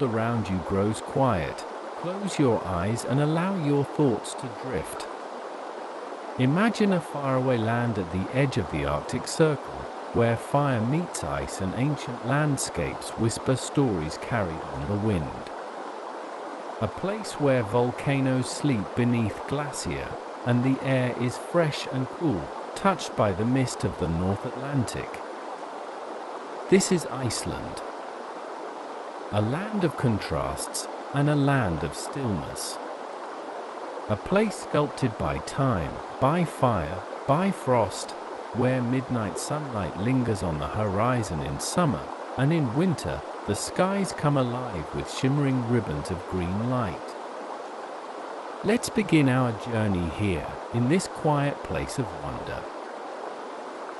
Around you grows quiet. Close your eyes and allow your thoughts to drift. Imagine a faraway land at the edge of the Arctic Circle, where fire meets ice and ancient landscapes whisper stories carried on the wind. A place where volcanoes sleep beneath glacier and the air is fresh and cool, touched by the mist of the North Atlantic. This is Iceland, a land of contrasts and a land of stillness. A place sculpted by time, by fire, by frost, where midnight sunlight lingers on the horizon in summer, and in winter the skies come alive with shimmering ribbons of green light. Let's begin our journey here, in this quiet place of wonder.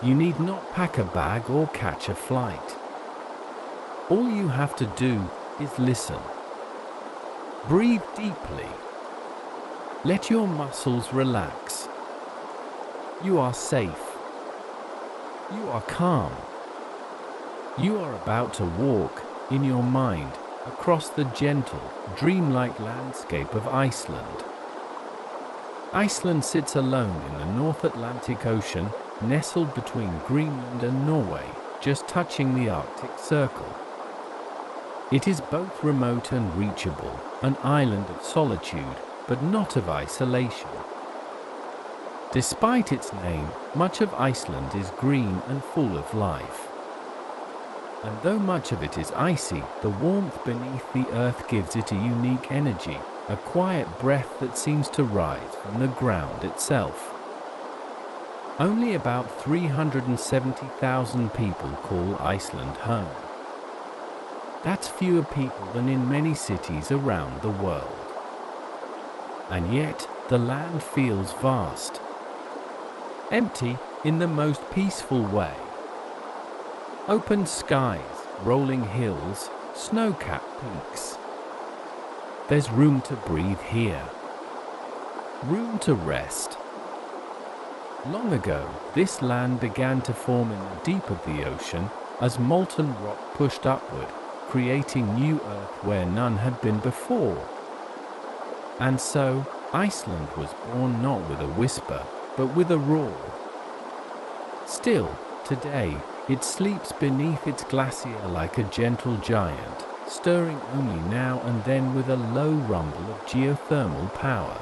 You need not pack a bag or catch a flight. All you have to do is listen. Breathe deeply. Let your muscles relax. You are safe. You are calm. You are about to walk, in your mind, across the gentle, dreamlike landscape of Iceland. Iceland sits alone in the North Atlantic Ocean, nestled between Greenland and Norway, just touching the Arctic Circle. It is both remote and reachable, an island of solitude, but not of isolation. Despite its name, much of Iceland is green and full of life. And though much of it is icy, the warmth beneath the earth gives it a unique energy, a quiet breath that seems to rise from the ground itself. Only about 370,000 people call Iceland home. That's fewer people than in many cities around the world. And yet, the land feels vast. Empty in the most peaceful way. Open skies, rolling hills, snow-capped peaks. There's room to breathe here. Room to rest. Long ago, this land began to form in the deep of the ocean as molten rock pushed upward, creating new earth where none had been before. And so, Iceland was born not with a whisper, but with a roar. Still, today, it sleeps beneath its glacier like a gentle giant, stirring only now and then with a low rumble of geothermal power.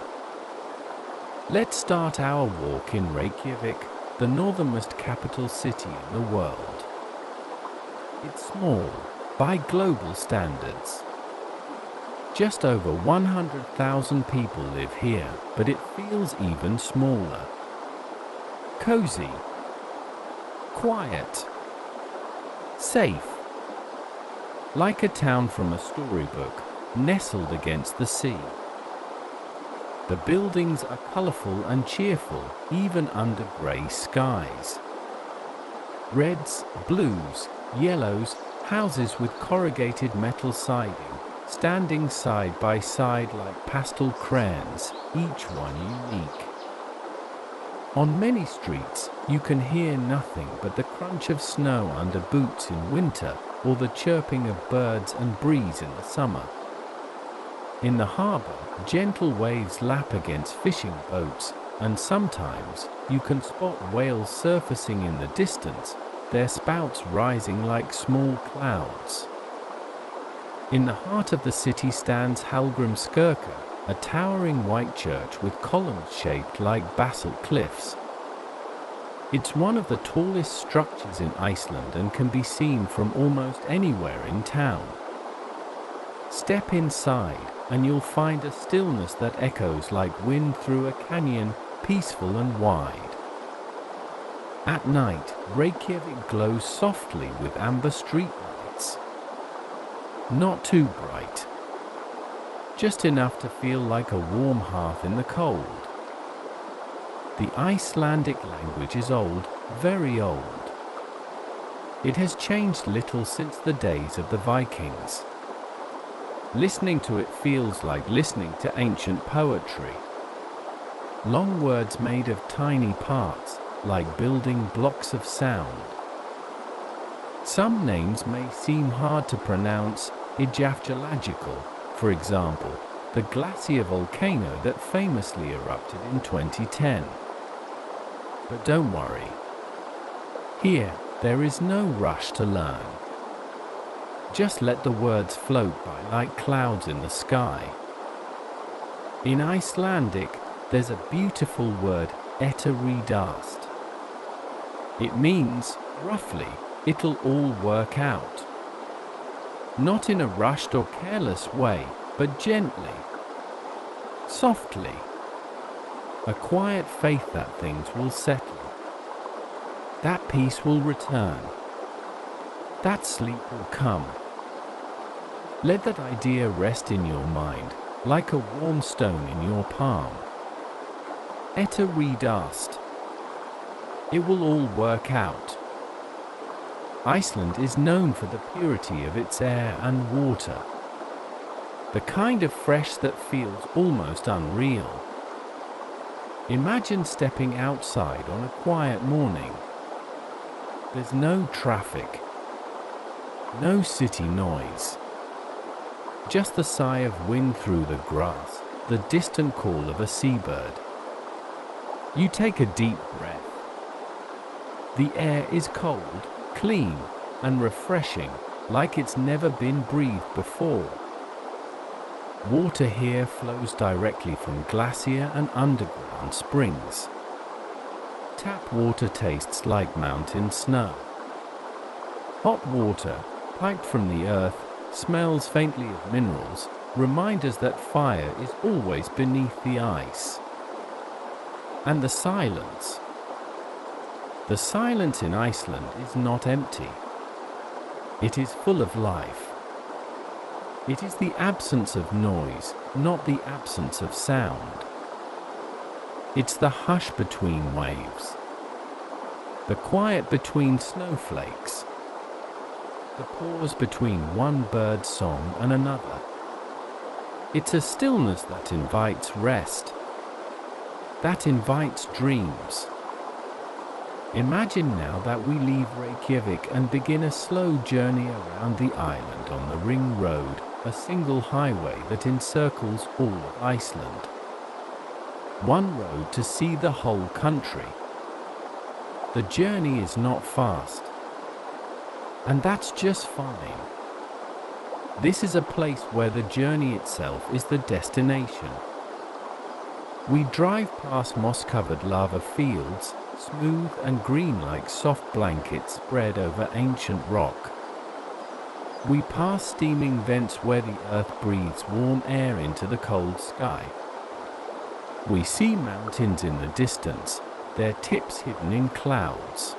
Let's start our walk in Reykjavik, the northernmost capital city in the world. It's small, by global standards. Just over 100,000 people live here, but it feels even smaller. Cozy. Quiet. Safe. Like a town from a storybook, nestled against the sea. The buildings are colorful and cheerful, even under gray skies. Reds, blues, yellows, houses with corrugated metal siding, standing side by side like pastel crayons, each one unique. On many streets, you can hear nothing but the crunch of snow under boots in winter, or the chirping of birds and breeze in the summer. In the harbor, gentle waves lap against fishing boats, and sometimes you can spot whales surfacing in the distance, their spouts rising like small clouds. In the heart of the city stands Hallgrímskirkja, a towering white church with columns shaped like basalt cliffs. It's one of the tallest structures in Iceland and can be seen from almost anywhere in town. Step inside, and you'll find a stillness that echoes like wind through a canyon, peaceful and wide. At night, Reykjavik glows softly with amber streetlights. Not too bright. Just enough to feel like a warm hearth in the cold. The Icelandic language is old, very old. It has changed little since the days of the Vikings. Listening to it feels like listening to ancient poetry. Long words made of tiny parts, like building blocks of sound. Some names may seem hard to pronounce, Eyjafjallajökull, for example, the glacier volcano that famously erupted in 2010. But don't worry. Here, there is no rush to learn. Just let the words float by like clouds in the sky. In Icelandic, there's a beautiful word, rídast. It means, roughly, it'll all work out. Not in a rushed or careless way, but gently, softly. A quiet faith that things will settle. That peace will return. That sleep will come. Let that idea rest in your mind, like a warm stone in your palm. Rídast. It will all work out. Iceland is known for the purity of its air and water. The kind of fresh that feels almost unreal. Imagine stepping outside on a quiet morning. There's no traffic, no city noise. Just the sigh of wind through the grass, the distant call of a seabird. You take a deep breath. The air is cold, clean, and refreshing, like it's never been breathed before. Water here flows directly from glacier and underground springs. Tap water tastes like mountain snow. Hot water, piped from the earth, smells faintly of minerals, remind us that fire is always beneath the ice. And the silence. The silence in Iceland is not empty. It is full of life. It is the absence of noise, not the absence of sound. It's the hush between waves, the quiet between snowflakes, the pause between one bird's song and another. It's a stillness that invites rest, that invites dreams. Imagine now that we leave Reykjavik and begin a slow journey around the island on the Ring Road, a single highway that encircles all of Iceland. One road to see the whole country. The journey is not fast, and that's just fine. This is a place where the journey itself is the destination. We drive past moss-covered lava fields, smooth and green like soft blankets spread over ancient rock. We pass steaming vents where the earth breathes warm air into the cold sky. We see mountains in the distance, their tips hidden in clouds.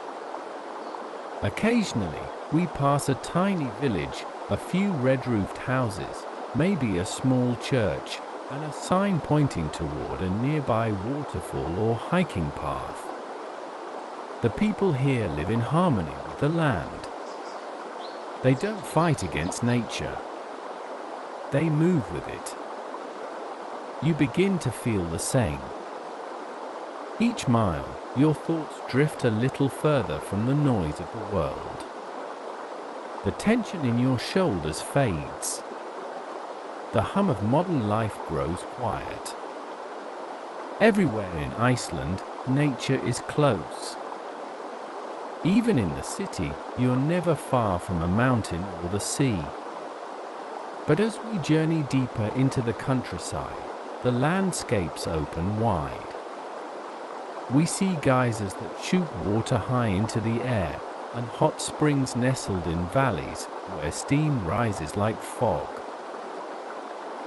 Occasionally, we pass a tiny village, a few red-roofed houses, maybe a small church, and a sign pointing toward a nearby waterfall or hiking path. The people here live in harmony with the land. They don't fight against nature. They move with it. You begin to feel the same. Each mile, your thoughts drift a little further from the noise of the world. The tension in your shoulders fades. The hum of modern life grows quiet. Everywhere in Iceland, nature is close. Even in the city, you're never far from a mountain or the sea. But as we journey deeper into the countryside, the landscapes open wide. We see geysers that shoot water high into the air, and hot springs nestled in valleys where steam rises like fog.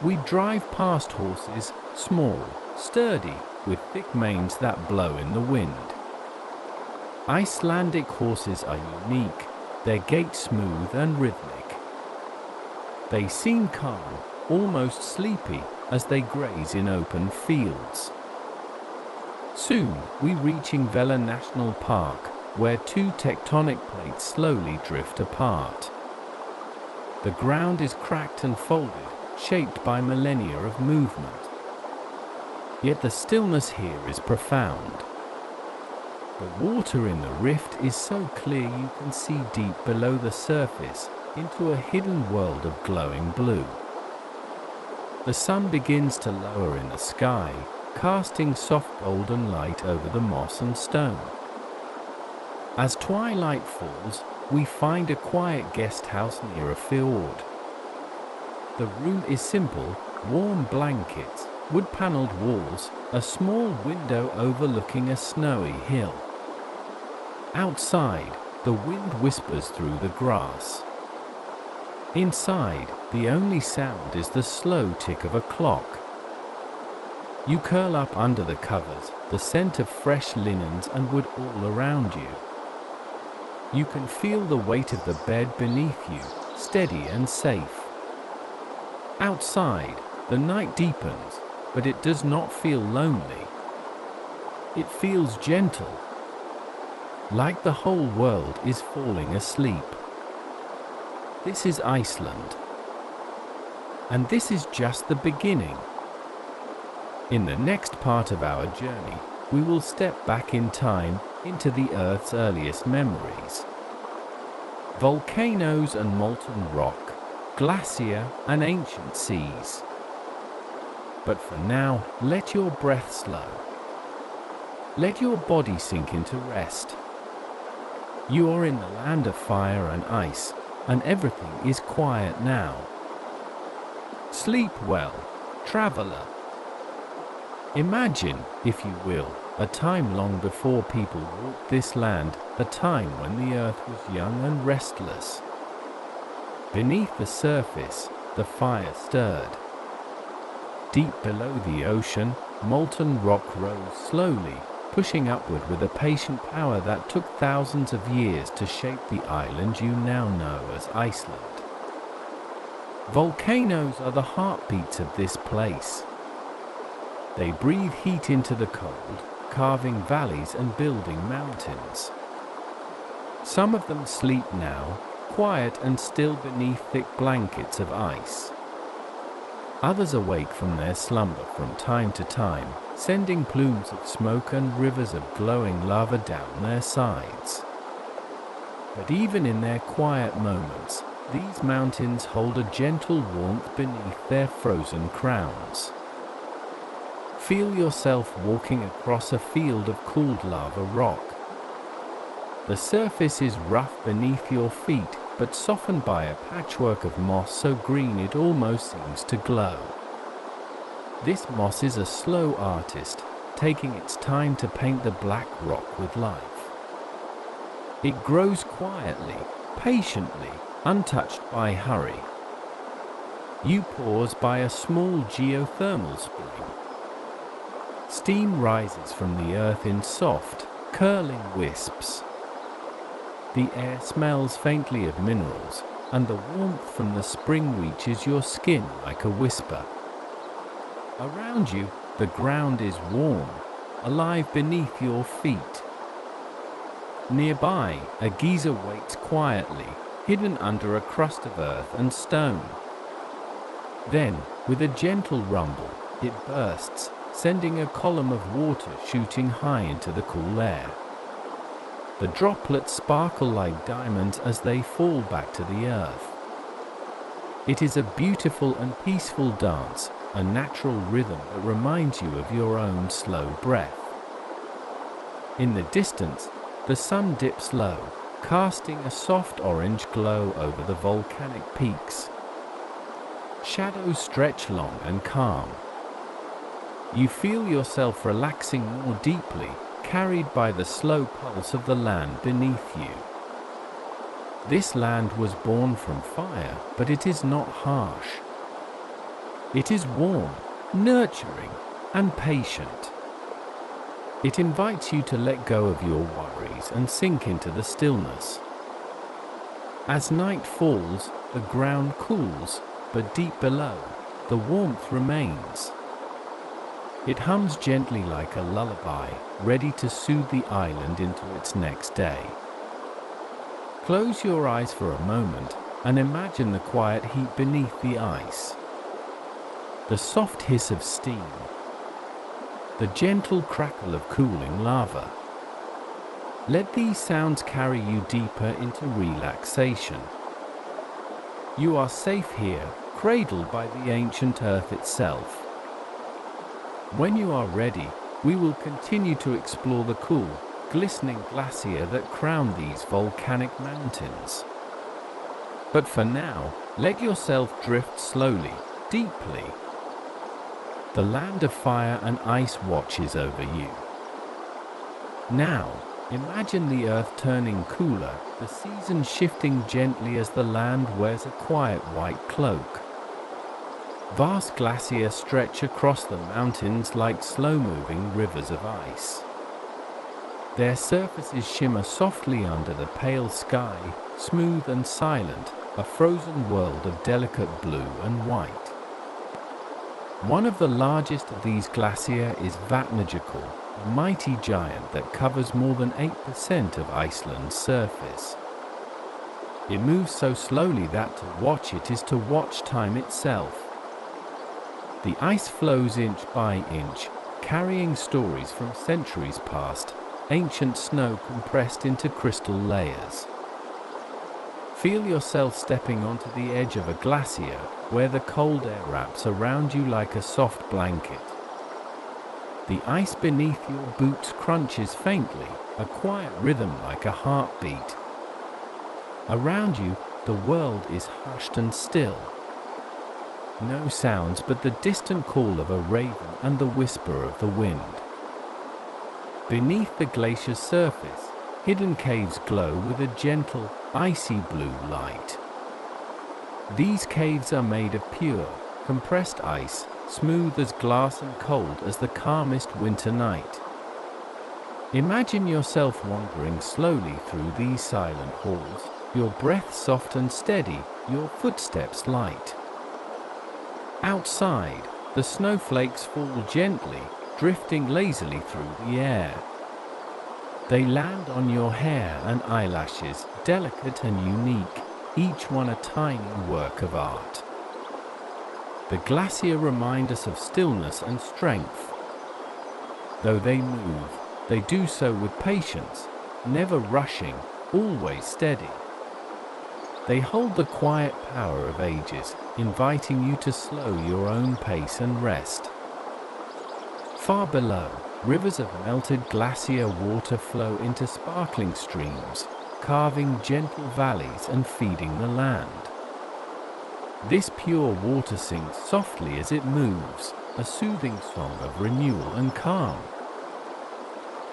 We drive past horses, small, sturdy, with thick manes that blow in the wind. Icelandic horses are unique, their gait smooth and rhythmic. They seem calm, almost sleepy, as they graze in open fields. Soon, we reach Ingvellir National Park, where two tectonic plates slowly drift apart. The ground is cracked and folded, shaped by millennia of movement. Yet the stillness here is profound. The water in the rift is so clear you can see deep below the surface, into a hidden world of glowing blue. The sun begins to lower in the sky, casting soft golden light over the moss and stone. As twilight falls, we find a quiet guest house near a fjord. The room is simple: warm blankets, wood-paneled walls, a small window overlooking a snowy hill. Outside, the wind whispers through the grass. Inside, the only sound is the slow tick of a clock. You curl up under the covers, the scent of fresh linens and wood all around you. You can feel the weight of the bed beneath you, steady and safe. Outside, the night deepens, but it does not feel lonely. It feels gentle, like the whole world is falling asleep. This is Iceland, and this is just the beginning. In the next part of our journey, we will step back in time into the Earth's earliest memories. Volcanoes and molten rock, glacier and ancient seas. But for now, let your breath slow. Let your body sink into rest. You are in the land of fire and ice, and everything is quiet now. Sleep well, traveler. Imagine, if you will, a time long before people walked this land, a time when the earth was young and restless. Beneath the surface, the fire stirred. Deep below the ocean, molten rock rose slowly, pushing upward with a patient power that took thousands of years to shape the island you now know as Iceland. Volcanoes are the heartbeats of this place. They breathe heat into the cold, carving valleys and building mountains. Some of them sleep now, quiet and still beneath thick blankets of ice. Others awake from their slumber from time to time, sending plumes of smoke and rivers of glowing lava down their sides. But even in their quiet moments, these mountains hold a gentle warmth beneath their frozen crowns. Feel yourself walking across a field of cooled lava rock. The surface is rough beneath your feet, but softened by a patchwork of moss so green it almost seems to glow. This moss is a slow artist, taking its time to paint the black rock with life. It grows quietly, patiently, untouched by hurry. You pause by a small geothermal spring. Steam rises from the earth in soft, curling wisps. The air smells faintly of minerals, and the warmth from the spring reaches your skin like a whisper. Around you, the ground is warm, alive beneath your feet. Nearby, a geyser waits quietly, hidden under a crust of earth and stone. Then, with a gentle rumble, it bursts, sending a column of water shooting high into the cool air. The droplets sparkle like diamonds as they fall back to the earth. It is a beautiful and peaceful dance, a natural rhythm that reminds you of your own slow breath. In the distance, the sun dips low, casting a soft orange glow over the volcanic peaks. Shadows stretch long and calm. You feel yourself relaxing more deeply, carried by the slow pulse of the land beneath you. This land was born from fire, but it is not harsh. It is warm, nurturing, and patient. It invites you to let go of your worries and sink into the stillness. As night falls, the ground cools, but deep below, the warmth remains. It hums gently like a lullaby, ready to soothe the island into its next day. Close your eyes for a moment and imagine the quiet heat beneath the ice. The soft hiss of steam. The gentle crackle of cooling lava. Let these sounds carry you deeper into relaxation. You are safe here, cradled by the ancient earth itself. When you are ready, we will continue to explore the cool, glistening glacier that crown these volcanic mountains. But for now, let yourself drift slowly, deeply. The land of fire and ice watches over you. Now, imagine the earth turning cooler, the seasons shifting gently as the land wears a quiet white cloak. Vast glaciers stretch across the mountains like slow-moving rivers of ice. Their surfaces shimmer softly under the pale sky, smooth and silent, a frozen world of delicate blue and white. One of the largest of these glaciers is Vatnajökull, a mighty giant that covers more than 8% of Iceland's surface. It moves so slowly that to watch it is to watch time itself. The ice flows inch by inch, carrying stories from centuries past, ancient snow compressed into crystal layers. Feel yourself stepping onto the edge of a glacier, where the cold air wraps around you like a soft blanket. The ice beneath your boots crunches faintly, a quiet rhythm like a heartbeat. Around you, the world is hushed and still. No sounds but the distant call of a raven and the whisper of the wind. Beneath the glacier's surface, hidden caves glow with a gentle, icy blue light. These caves are made of pure, compressed ice, smooth as glass and cold as the calmest winter night. Imagine yourself wandering slowly through these silent halls, your breath soft and steady, your footsteps light. Outside, the snowflakes fall gently, drifting lazily through the air. They land on your hair and eyelashes, delicate and unique, each one a tiny work of art. The glacier reminds us of stillness and strength. Though they move, they do so with patience, never rushing, always steady. They hold the quiet power of ages, inviting you to slow your own pace and rest. Far below, rivers of melted glacier water flow into sparkling streams, carving gentle valleys and feeding the land. This pure water sings softly as it moves, a soothing song of renewal and calm.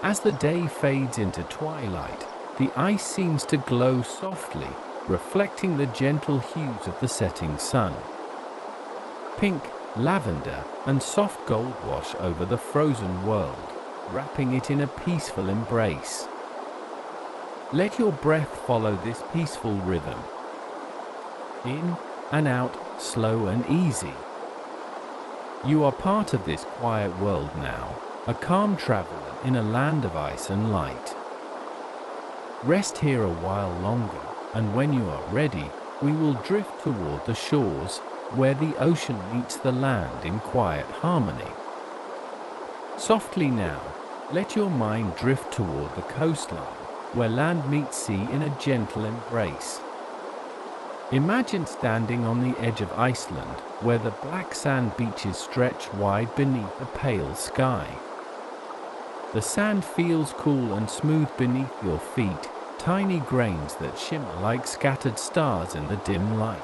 As the day fades into twilight, the ice seems to glow softly, reflecting the gentle hues of the setting sun. Pink, lavender, and soft gold wash over the frozen world, wrapping it in a peaceful embrace. Let your breath follow this peaceful rhythm. In and out, slow and easy. You are part of this quiet world now, a calm traveler in a land of ice and light. Rest here a while longer, and when you are ready, we will drift toward the shores, where the ocean meets the land in quiet harmony. Softly now, let your mind drift toward the coastline, where land meets sea in a gentle embrace. Imagine standing on the edge of Iceland, where the black sand beaches stretch wide beneath a pale sky. The sand feels cool and smooth beneath your feet, tiny grains that shimmer like scattered stars in the dim light.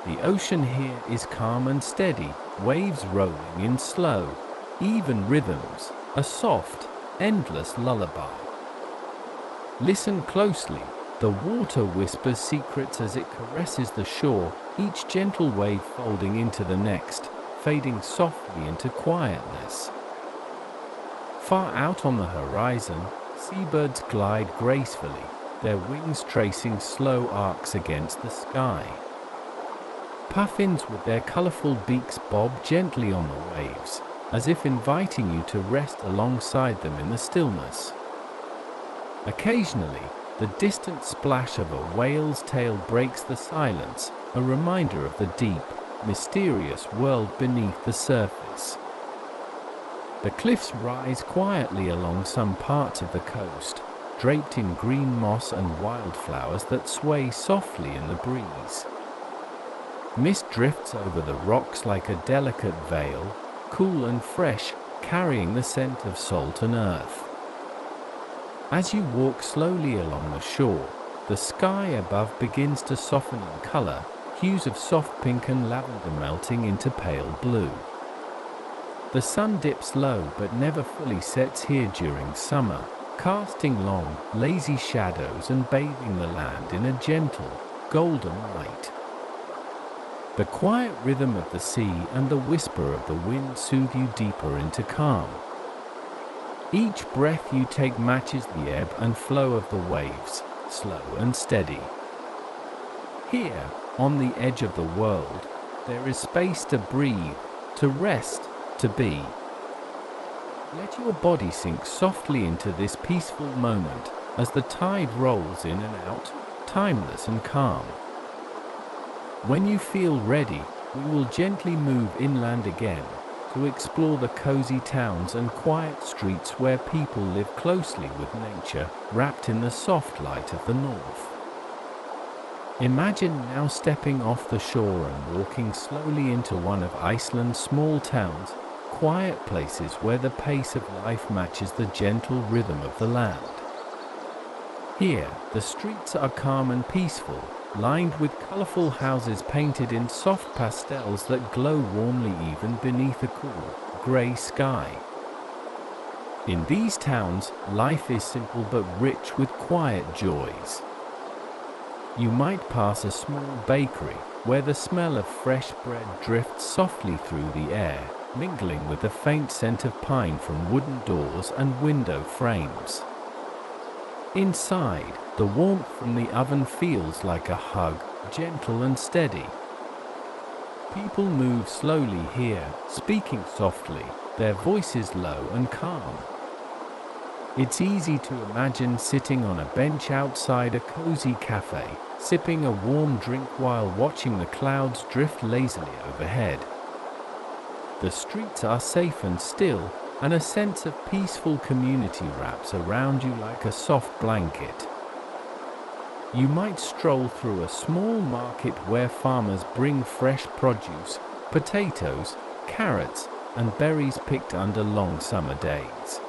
The ocean here is calm and steady, waves rolling in slow, even rhythms, a soft, endless lullaby. Listen closely. The water whispers secrets as it caresses the shore, each gentle wave folding into the next, fading softly into quietness. Far out on the horizon, seabirds glide gracefully, their wings tracing slow arcs against the sky. Puffins with their colorful beaks bob gently on the waves, as if inviting you to rest alongside them in the stillness. Occasionally, the distant splash of a whale's tail breaks the silence, a reminder of the deep, mysterious world beneath the surface. The cliffs rise quietly along some parts of the coast, draped in green moss and wildflowers that sway softly in the breeze. Mist drifts over the rocks like a delicate veil, cool and fresh, carrying the scent of salt and earth. As you walk slowly along the shore, the sky above begins to soften in color, hues of soft pink and lavender melting into pale blue. The sun dips low but never fully sets here during summer, casting long, lazy shadows and bathing the land in a gentle, golden light. The quiet rhythm of the sea and the whisper of the wind soothe you deeper into calm. Each breath you take matches the ebb and flow of the waves, slow and steady. Here, on the edge of the world, there is space to breathe, to rest, to be. Let your body sink softly into this peaceful moment as the tide rolls in and out, timeless and calm. When you feel ready, we will gently move inland again to explore the cozy towns and quiet streets where people live closely with nature, wrapped in the soft light of the north. Imagine now stepping off the shore and walking slowly into one of Iceland's small towns, quiet places where the pace of life matches the gentle rhythm of the land. Here, the streets are calm and peaceful, lined with colorful houses painted in soft pastels that glow warmly even beneath a cool, gray sky. In these towns, life is simple but rich with quiet joys. You might pass a small bakery where the smell of fresh bread drifts softly through the air, mingling with the faint scent of pine from wooden doors and window frames. Inside, the warmth from the oven feels like a hug, gentle and steady. People move slowly here, speaking softly, their voices low and calm. It's easy to imagine sitting on a bench outside a cozy cafe, sipping a warm drink while watching the clouds drift lazily overhead. The streets are safe and still, and a sense of peaceful community wraps around you like a soft blanket. You might stroll through a small market where farmers bring fresh produce, potatoes, carrots, and berries picked under long summer days.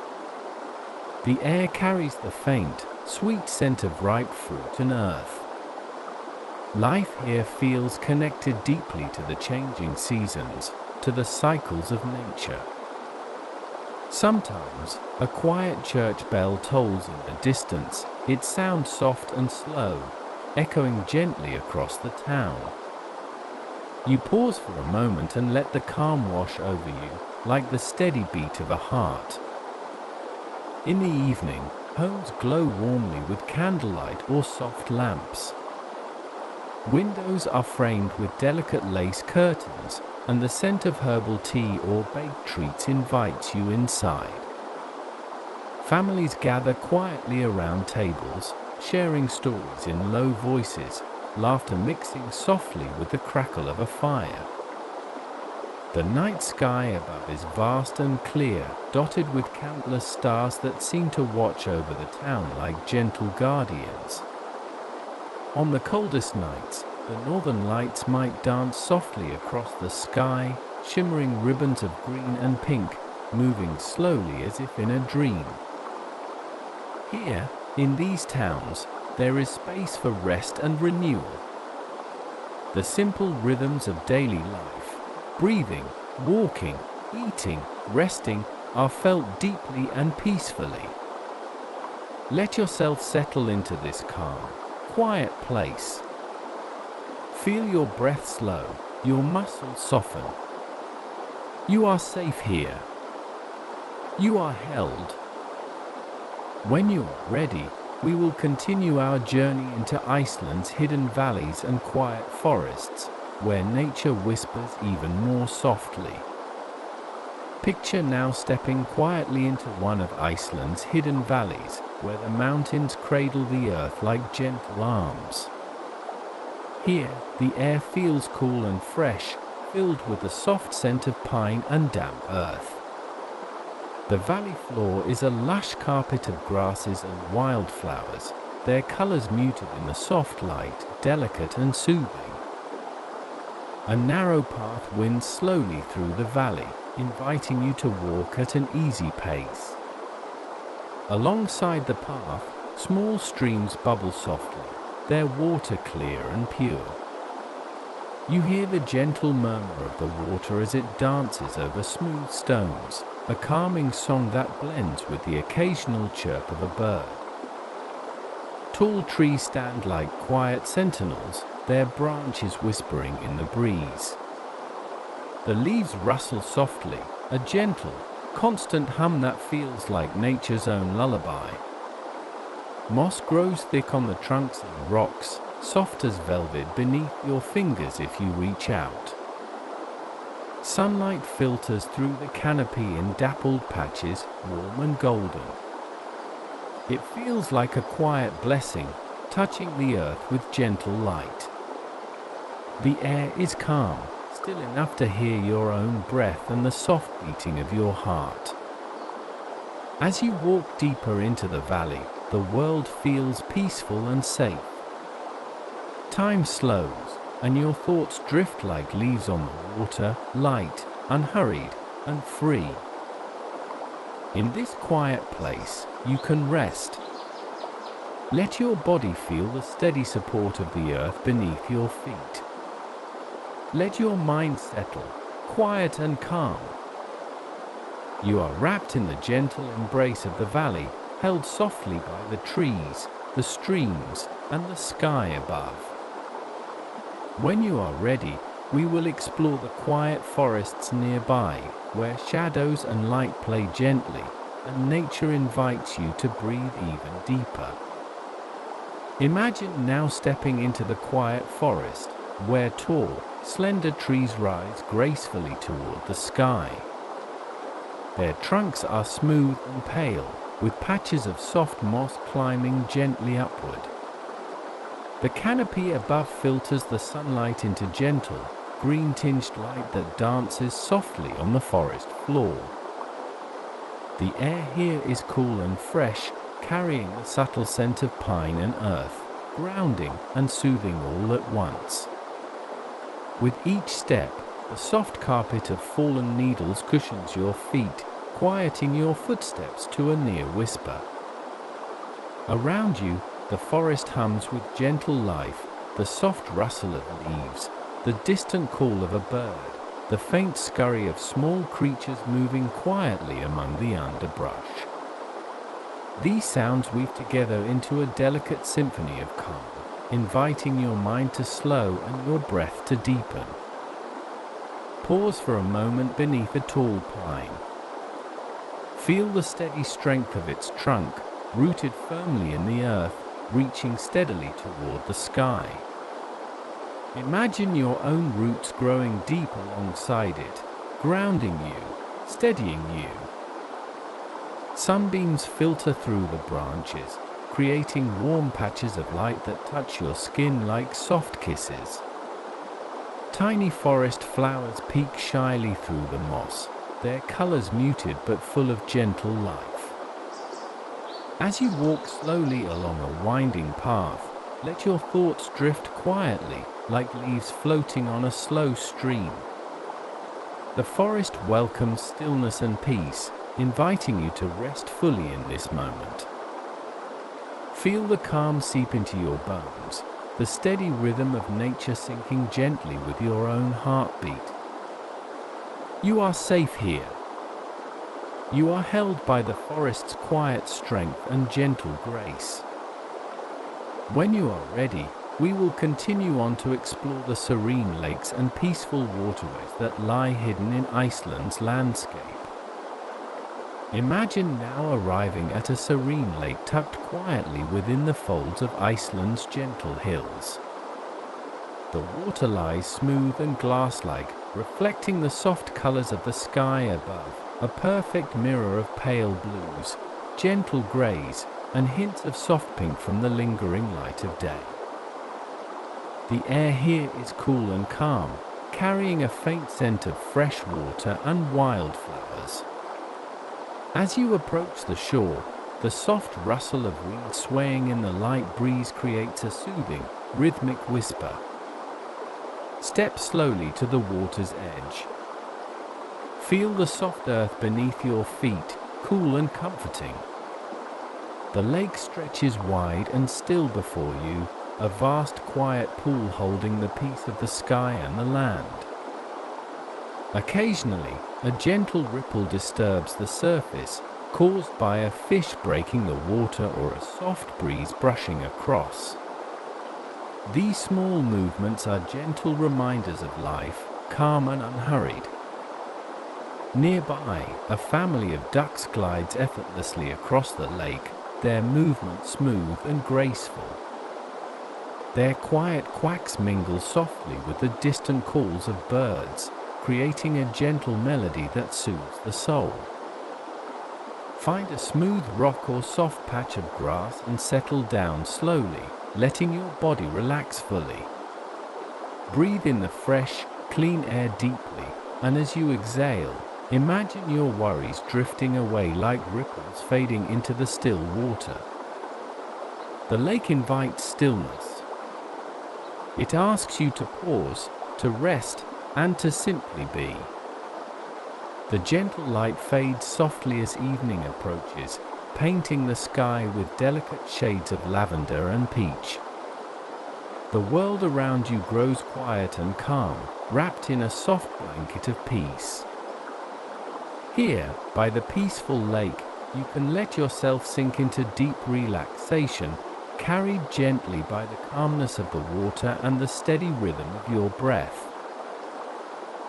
The air carries the faint, sweet scent of ripe fruit and earth. Life here feels connected deeply to the changing seasons, to the cycles of nature. Sometimes, a quiet church bell tolls in the distance, its sound soft and slow, echoing gently across the town. You pause for a moment and let the calm wash over you, like the steady beat of a heart. In the evening, homes glow warmly with candlelight or soft lamps. Windows are framed with delicate lace curtains, and the scent of herbal tea or baked treats invites you inside. Families gather quietly around tables, sharing stories in low voices, laughter mixing softly with the crackle of a fire. The night sky above is vast and clear, dotted with countless stars that seem to watch over the town like gentle guardians. On the coldest nights, the northern lights might dance softly across the sky, shimmering ribbons of green and pink, moving slowly as if in a dream. Here, in these towns, there is space for rest and renewal. The simple rhythms of daily life, breathing, walking, eating, resting, are felt deeply and peacefully. Let yourself settle into this calm, quiet place. Feel your breath slow, your muscles soften. You are safe here. You are held. When you are ready, we will continue our journey into Iceland's hidden valleys and quiet forests, where nature whispers even more softly. Picture now stepping quietly into one of Iceland's hidden valleys, where the mountains cradle the earth like gentle arms. Here, the air feels cool and fresh, filled with the soft scent of pine and damp earth. The valley floor is a lush carpet of grasses and wildflowers, their colors muted in the soft light, delicate and soothing. A narrow path winds slowly through the valley, inviting you to walk at an easy pace. Alongside the path, small streams bubble softly, their water clear and pure. You hear the gentle murmur of the water as it dances over smooth stones, a calming song that blends with the occasional chirp of a bird. Tall trees stand like quiet sentinels, their branches whispering in the breeze. The leaves rustle softly, a gentle, constant hum that feels like nature's own lullaby. Moss grows thick on the trunks and rocks, soft as velvet beneath your fingers if you reach out. Sunlight filters through the canopy in dappled patches, warm and golden. It feels like a quiet blessing, touching the earth with gentle light. The air is calm, still enough to hear your own breath and the soft beating of your heart. As you walk deeper into the valley, the world feels peaceful and safe. Time slows, and your thoughts drift like leaves on the water, light, unhurried, and free. In this quiet place, you can rest. Let your body feel the steady support of the earth beneath your feet. Let your mind settle, quiet and calm. You are wrapped in the gentle embrace of the valley, held softly by the trees, the streams, and the sky above. When you are ready, we will explore the quiet forests nearby, where shadows and light play gently, and nature invites you to breathe even deeper. Imagine now stepping into the quiet forest, where tall, slender trees rise gracefully toward the sky. Their trunks are smooth and pale, with patches of soft moss climbing gently upward. The canopy above filters the sunlight into gentle, green-tinged light that dances softly on the forest floor. The air here is cool and fresh, carrying the subtle scent of pine and earth, grounding and soothing all at once. With each step, the soft carpet of fallen needles cushions your feet, quieting your footsteps to a near whisper. Around you, the forest hums with gentle life, the soft rustle of leaves, the distant call of a bird, the faint scurry of small creatures moving quietly among the underbrush. These sounds weave together into a delicate symphony of calm, inviting your mind to slow and your breath to deepen. Pause for a moment beneath a tall pine. Feel the steady strength of its trunk, rooted firmly in the earth, reaching steadily toward the sky. Imagine your own roots growing deep alongside it, grounding you, steadying you. Sunbeams filter through the branches, creating warm patches of light that touch your skin like soft kisses. Tiny forest flowers peek shyly through the moss, their colors muted but full of gentle life. As you walk slowly along a winding path, let your thoughts drift quietly, like leaves floating on a slow stream. The forest welcomes stillness and peace, inviting you to rest fully in this moment. Feel the calm seep into your bones, the steady rhythm of nature sinking gently with your own heartbeat. You are safe here. You are held by the forest's quiet strength and gentle grace. When you are ready, we will continue on to explore the serene lakes and peaceful waterways that lie hidden in Iceland's landscape. Imagine now arriving at a serene lake tucked quietly within the folds of Iceland's gentle hills. The water lies smooth and glass-like, reflecting the soft colors of the sky above, a perfect mirror of pale blues, gentle grays, and hints of soft pink from the lingering light of day. The air here is cool and calm, carrying a faint scent of fresh water and wildflowers. As you approach the shore, the soft rustle of weeds swaying in the light breeze creates a soothing, rhythmic whisper. Step slowly to the water's edge. Feel the soft earth beneath your feet, cool and comforting. The lake stretches wide and still before you, a vast quiet pool holding the peace of the sky and the land. Occasionally, a gentle ripple disturbs the surface, caused by a fish breaking the water or a soft breeze brushing across. These small movements are gentle reminders of life, calm and unhurried. Nearby, a family of ducks glides effortlessly across the lake, their movement smooth and graceful. Their quiet quacks mingle softly with the distant calls of birds, creating a gentle melody that soothes the soul. Find a smooth rock or soft patch of grass and settle down slowly, letting your body relax fully. Breathe in the fresh, clean air deeply, and as you exhale, imagine your worries drifting away like ripples fading into the still water. The lake invites stillness. It asks you to pause, to rest, and to simply be. The gentle light fades softly as evening approaches, painting the sky with delicate shades of lavender and peach. The world around you grows quiet and calm, wrapped in a soft blanket of peace. Here, by the peaceful lake, you can let yourself sink into deep relaxation, carried gently by the calmness of the water and the steady rhythm of your breath.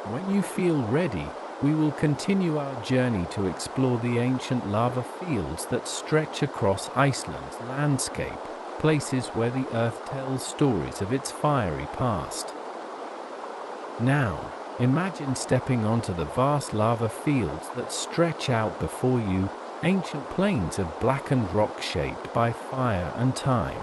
When you feel ready, we will continue our journey to explore the ancient lava fields that stretch across Iceland's landscape, places where the earth tells stories of its fiery past. Now, imagine stepping onto the vast lava fields that stretch out before you, ancient plains of blackened rock shaped by fire and time.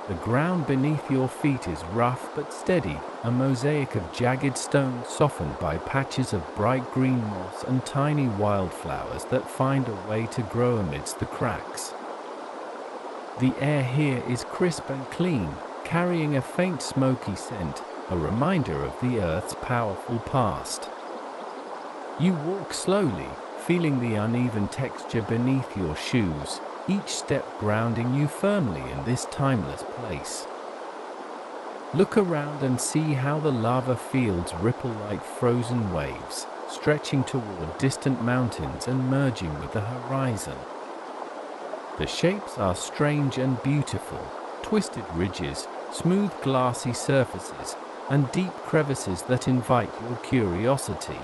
The ground beneath your feet is rough but steady, a mosaic of jagged stones softened by patches of bright green moss and tiny wildflowers that find a way to grow amidst the cracks. The air here is crisp and clean, carrying a faint smoky scent, a reminder of the Earth's powerful past. You walk slowly, feeling the uneven texture beneath your shoes, each step grounding you firmly in this timeless place. Look around and see how the lava fields ripple like frozen waves, stretching toward distant mountains and merging with the horizon. The shapes are strange and beautiful, twisted ridges, smooth glassy surfaces, and deep crevices that invite your curiosity.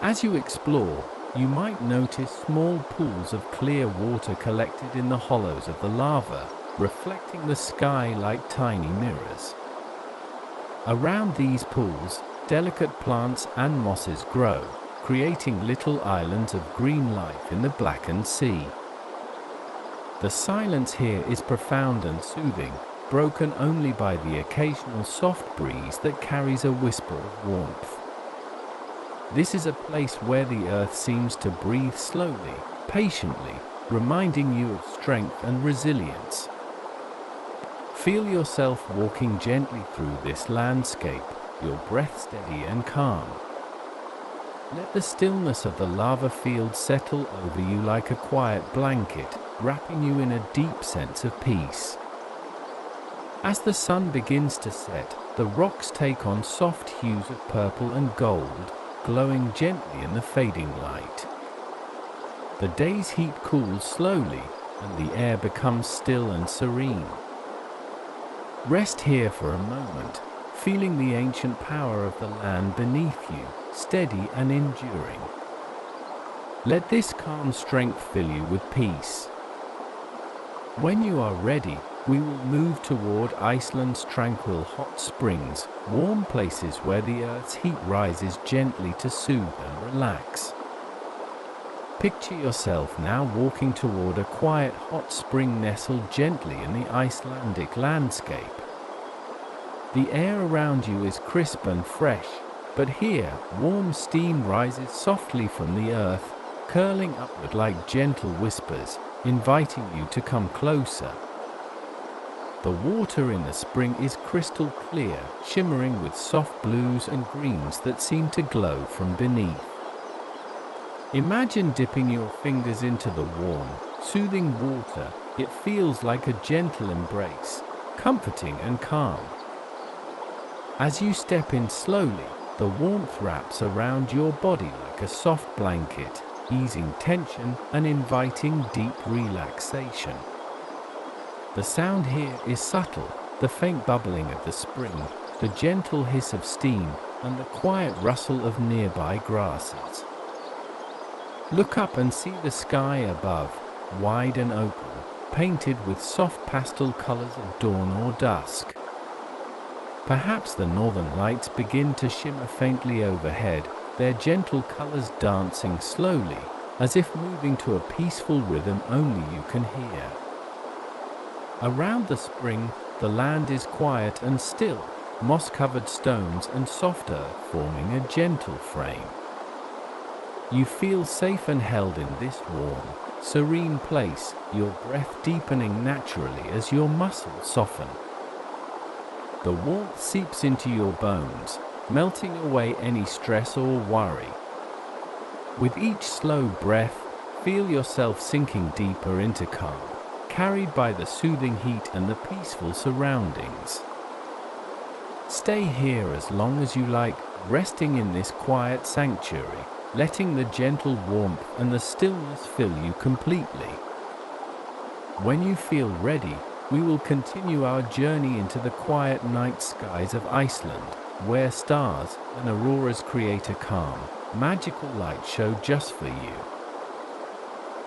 As you explore, you might notice small pools of clear water collected in the hollows of the lava, reflecting the sky like tiny mirrors. Around these pools, delicate plants and mosses grow, creating little islands of green life in the blackened sea. The silence here is profound and soothing, broken only by the occasional soft breeze that carries a whisper of warmth. This is a place where the earth seems to breathe slowly, patiently, reminding you of strength and resilience. Feel yourself walking gently through this landscape, your breath steady and calm. Let the stillness of the lava field settle over you like a quiet blanket, wrapping you in a deep sense of peace. As the sun begins to set, the rocks take on soft hues of purple and gold, glowing gently in the fading light. The day's heat cools slowly, and the air becomes still and serene. Rest here for a moment, feeling the ancient power of the land beneath you, steady and enduring. Let this calm strength fill you with peace. When you are ready, we will move toward Iceland's tranquil hot springs, warm places where the Earth's heat rises gently to soothe and relax. Picture yourself now walking toward a quiet hot spring nestled gently in the Icelandic landscape. The air around you is crisp and fresh, but here, warm steam rises softly from the earth, curling upward like gentle whispers, inviting you to come closer. The water in the spring is crystal clear, shimmering with soft blues and greens that seem to glow from beneath. Imagine dipping your fingers into the warm, soothing water. It feels like a gentle embrace, comforting and calm. As you step in slowly, the warmth wraps around your body like a soft blanket, easing tension and inviting deep relaxation. The sound here is subtle, the faint bubbling of the spring, the gentle hiss of steam, and the quiet rustle of nearby grasses. Look up and see the sky above, wide and open, painted with soft pastel colors of dawn or dusk. Perhaps the northern lights begin to shimmer faintly overhead, their gentle colors dancing slowly, as if moving to a peaceful rhythm only you can hear. Around the spring, the land is quiet and still, moss-covered stones and soft earth forming a gentle frame. You feel safe and held in this warm, serene place, your breath deepening naturally as your muscles soften. The warmth seeps into your bones, melting away any stress or worry. With each slow breath, feel yourself sinking deeper into calm, carried by the soothing heat and the peaceful surroundings. Stay here as long as you like, resting in this quiet sanctuary, letting the gentle warmth and the stillness fill you completely. When you feel ready, we will continue our journey into the quiet night skies of Iceland, where stars and auroras create a calm, magical light show just for you.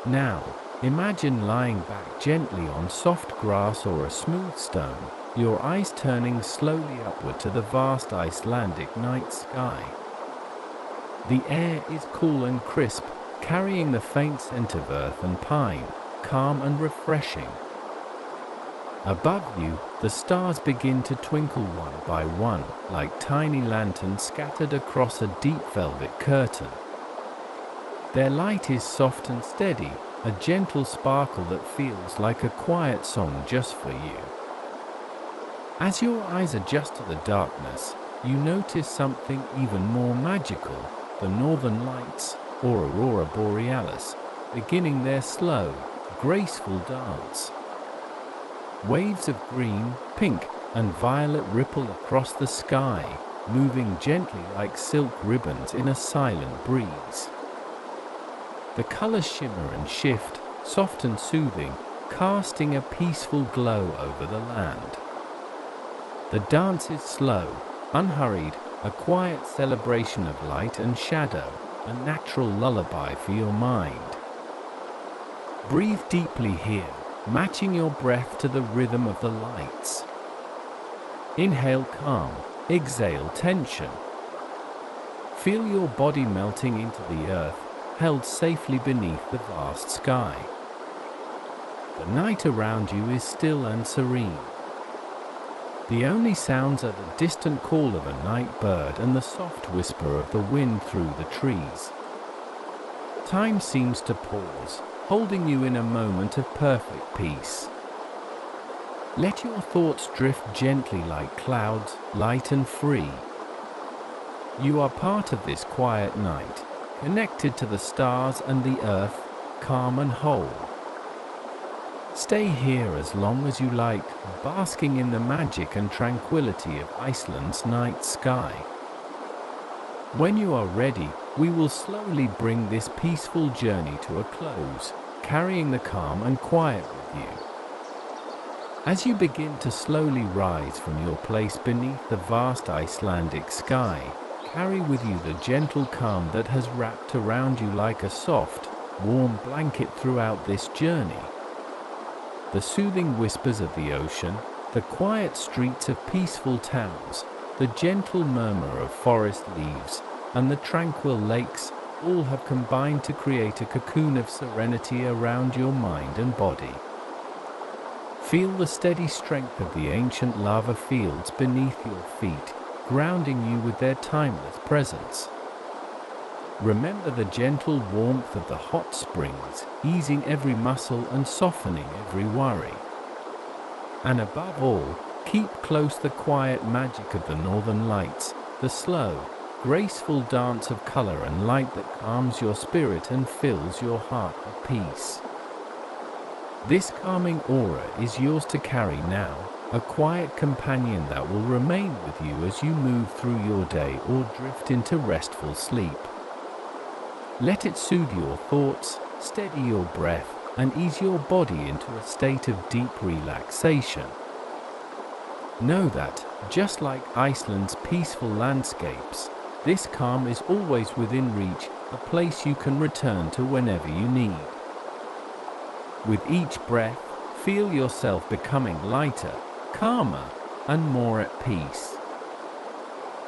Now, imagine lying back gently on soft grass or a smooth stone, your eyes turning slowly upward to the vast Icelandic night sky. The air is cool and crisp, carrying the faint scent of earth and pine, calm and refreshing. Above you, the stars begin to twinkle one by one, like tiny lanterns scattered across a deep velvet curtain. Their light is soft and steady, a gentle sparkle that feels like a quiet song just for you. As your eyes adjust to the darkness, you notice something even more magical, the northern lights, or aurora borealis, beginning their slow, graceful dance. Waves of green, pink, and violet ripple across the sky, moving gently like silk ribbons in a silent breeze. The colors shimmer and shift, soft and soothing, casting a peaceful glow over the land. The dance is slow, unhurried, a quiet celebration of light and shadow, a natural lullaby for your mind. Breathe deeply here, matching your breath to the rhythm of the lights. Inhale calm, exhale tension. Feel your body melting into the earth, held safely beneath the vast sky. The night around you is still and serene. The only sounds are the distant call of a night bird and the soft whisper of the wind through the trees. Time seems to pause, holding you in a moment of perfect peace. Let your thoughts drift gently like clouds, light and free. You are part of this quiet night, connected to the stars and the earth, calm and whole. Stay here as long as you like, basking in the magic and tranquility of Iceland's night sky. When you are ready, we will slowly bring this peaceful journey to a close, carrying the calm and quiet with you. As you begin to slowly rise from your place beneath the vast Icelandic sky, carry with you the gentle calm that has wrapped around you like a soft, warm blanket throughout this journey. The soothing whispers of the ocean, the quiet streets of peaceful towns, the gentle murmur of forest leaves, and the tranquil lakes all have combined to create a cocoon of serenity around your mind and body. Feel the steady strength of the ancient lava fields beneath your feet, grounding you with their timeless presence. Remember the gentle warmth of the hot springs, easing every muscle and softening every worry. And above all, keep close the quiet magic of the northern lights, the slow, graceful dance of color and light that calms your spirit and fills your heart with peace. This calming aura is yours to carry now, a quiet companion that will remain with you as you move through your day or drift into restful sleep. Let it soothe your thoughts, steady your breath, and ease your body into a state of deep relaxation. Know that, just like Iceland's peaceful landscapes, this calm is always within reach, a place you can return to whenever you need. With each breath, feel yourself becoming lighter, calmer, and more at peace.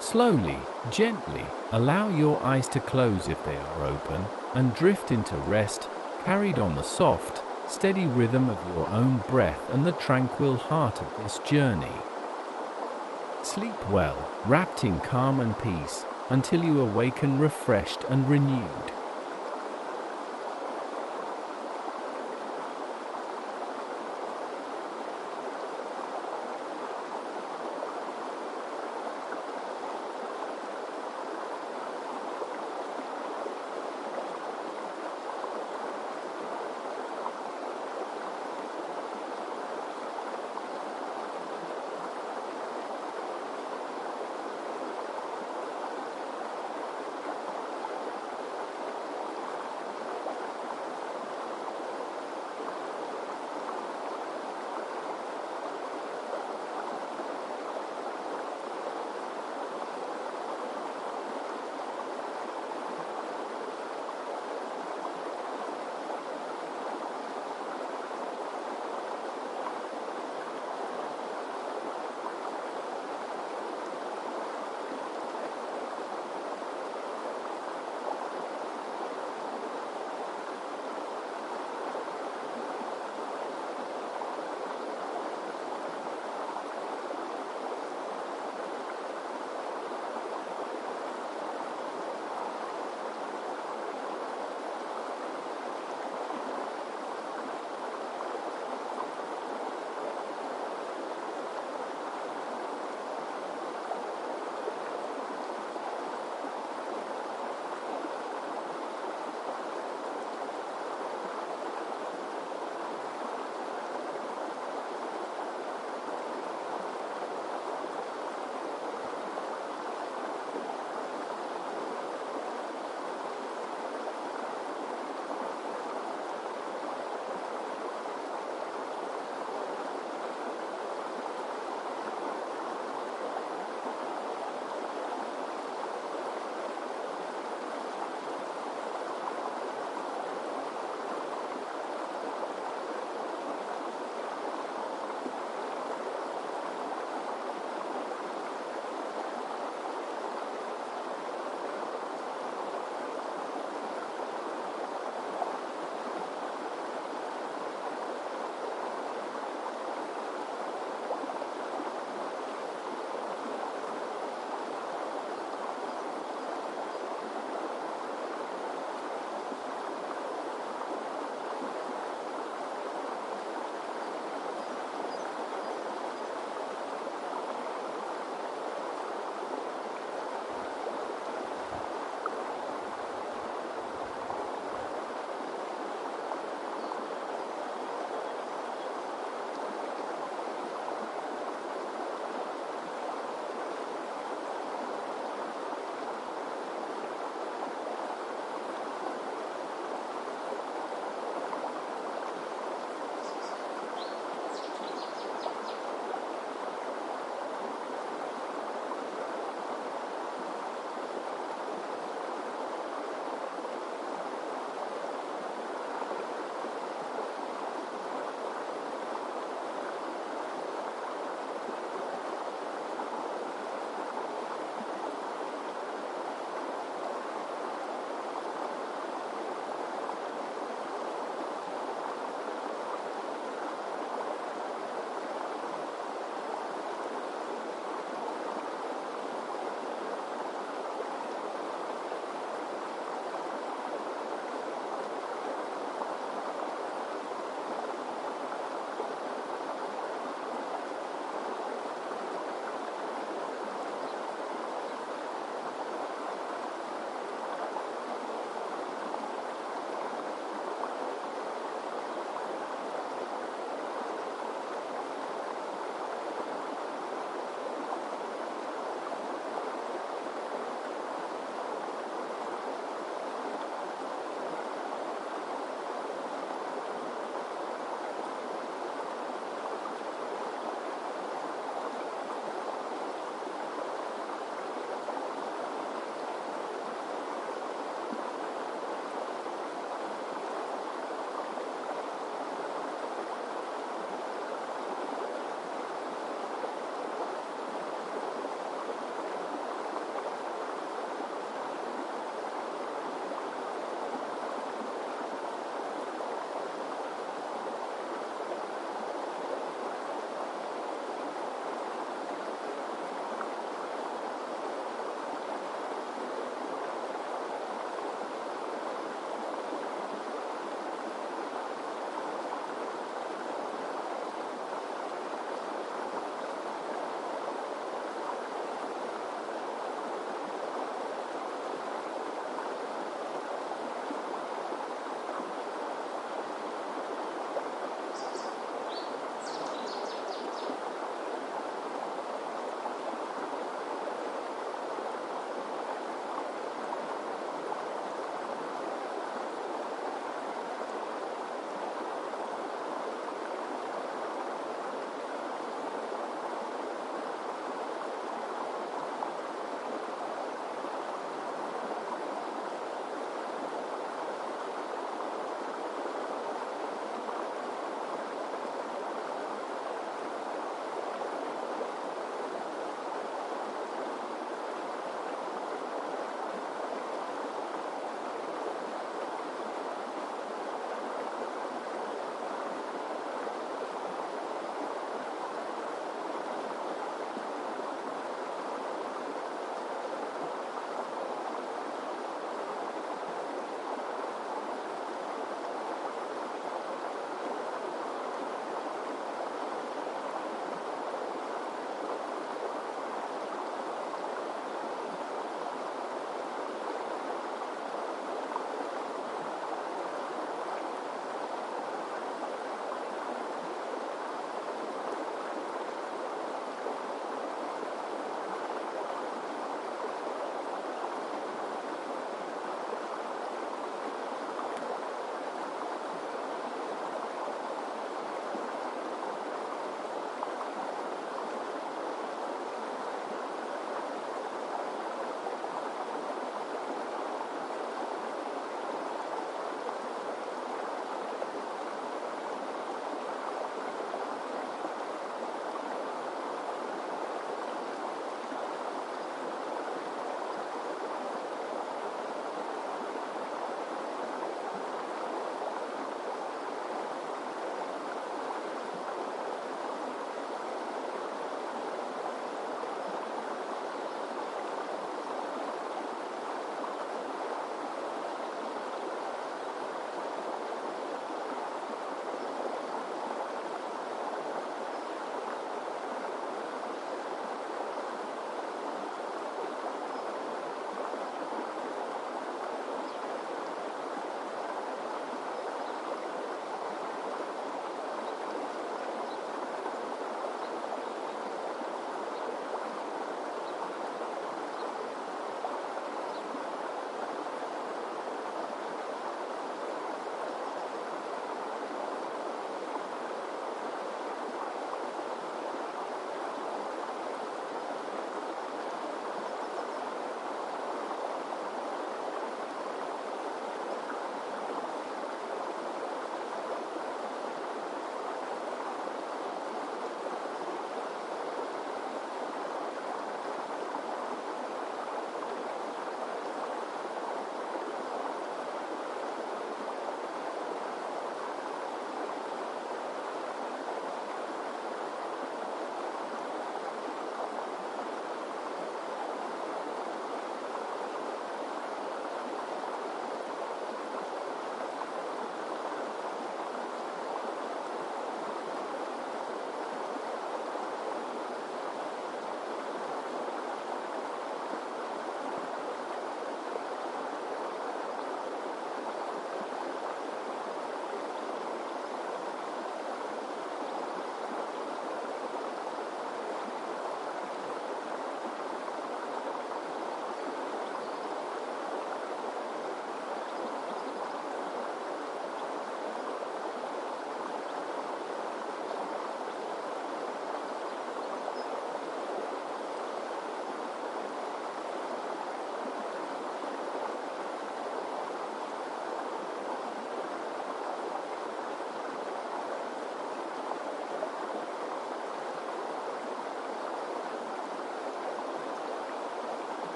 Slowly, gently, allow your eyes to close if they are open, and drift into rest, carried on the soft, steady rhythm of your own breath and the tranquil heart of this journey. Sleep well, wrapped in calm and peace, until you awaken refreshed and renewed.